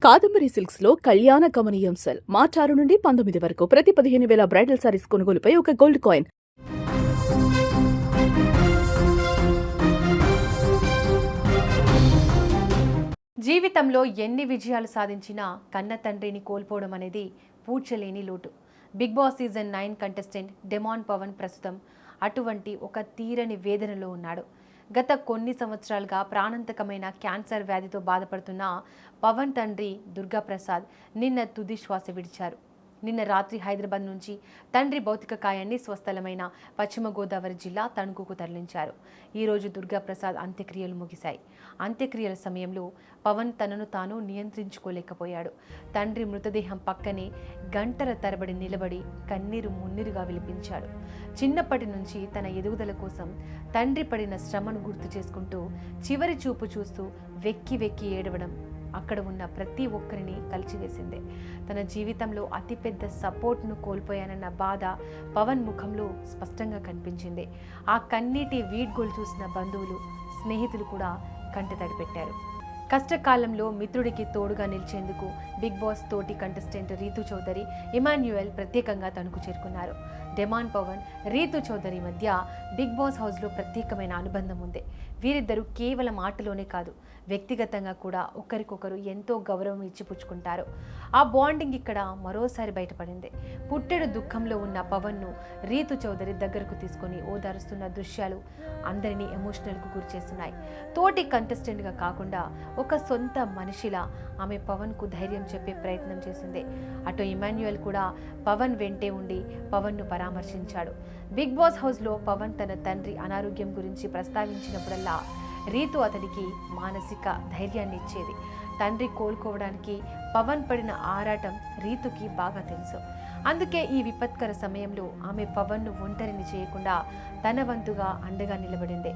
Kadambari silks లో కళ్యాణ కమనీయం సెల్ మార్చ్ 6 నుండి 19 వరకు ప్రతి 15,000 బ్రైడల్ సారీస్ కొనుగోలుపై ఒక గోల్డ్ కాయిన్. జీవితంలో ఎన్ని విజయాలు సాధించినా కన్న తండ్రిని కోల్పోవడం అనేది పూడ్చలేని లోటు. Bigg Boss season 9 contestant Demon Pawan ప్రస్తుతం అటువంటి ఒక తీరని వేదనలో ఉన్నాడు. గత కొన్ని సంవత్సరాలుగా ప్రాణాంతకమైన క్యాన్సర్ వ్యాధితో బాధపడుతున్న పవన్ తండ్రి దుర్గాప్రసాద్ నిన్న తుది శ్వాస విడిచారు. నిన్న రాత్రి హైదరాబాద్ నుంచి తండ్రి భౌతిక కాయాన్ని స్వస్థలమైన పశ్చిమ గోదావరి జిల్లా తణుకుకు తరలించారు. ఈరోజు దుర్గాప్రసాద్ అంత్యక్రియలు ముగిశాయి. అంత్యక్రియల సమయంలో పవన్ తనను తాను నియంత్రించుకోలేకపోయాడు. తండ్రి మృతదేహం పక్కనే గంటల తరబడి నిలబడి కన్నీరు మున్నీరుగా విలిపించాడు. చిన్నప్పటి నుంచి తన ఎదుగుదల కోసం తండ్రి పడిన శ్రమను గుర్తు చేసుకుంటూ చివరి చూపు చూస్తూ వెక్కి వెక్కి ఏడవడం అక్కడ ఉన్న ప్రతి ఒక్కరిని కలిచివేసిందే. తన జీవితంలో అతిపెద్ద సపోర్ట్ను కోల్పోయానన్న బాధ పవన్ ముఖంలో స్పష్టంగా కనిపించింది. ఆ కన్నీటి వీడ్గోలు చూసిన బంధువులు, స్నేహితులు కూడా కంటతడి పెట్టారు. కష్టకాలంలో మిత్రుడికి తోడుగా నిలిచేందుకు బిగ్ బాస్ తోటి కంటెస్టెంట్ రీతు చౌదరి, ఇమాన్యుయల్ ప్రత్యేకంగా తణుకు చేరుకున్నారు. డెమాన్ పవన్, రీతు చౌదరి మధ్య బిగ్ బాస్ హౌస్లో ప్రత్యేకమైన అనుబంధం ఉంది. వీరిద్దరూ కేవలం ఆటలోనే కాదు, వ్యక్తిగతంగా కూడా ఒకరికొకరు ఎంతో గౌరవం ఇచ్చిపుచ్చుకుంటారు. ఆ బాండింగ్ ఇక్కడ మరోసారి బయటపడింది. పుట్టెడు దుఃఖంలో ఉన్న పవన్ను రీతు చౌదరి దగ్గరకు తీసుకొని ఓదారుస్తున్న దృశ్యాలు అందరినీ ఎమోషనల్కు గురిచేస్తున్నాయి. తోటి కంటెస్టెంట్గా కాకుండా ఒక సొంత మనిషిలా ఆమె పవన్కు ధైర్యం చెప్పే ప్రయత్నం చేసింది. అటు ఇమాన్యుయల్ కూడా పవన్ వెంటే ఉండి పవన్ను పరామర్శించాడు. బిగ్ బాస్ హౌస్లో పవన్ తన తండ్రి అనారోగ్యం గురించి ప్రస్తావించినప్పుడల్లా రీతు అతడికి మానసిక ధైర్యాన్ని ఇచ్చేది. తండ్రి కోలుకోవడానికి పవన్ పడిన ఆరాటం రీతుకి బాగా తెలుసు. అందుకే ఈ విపత్కర సమయంలో ఆమె పవన్ను ఒంటరిని చేయకుండా తన వంతుగా అండగా నిలబడింది.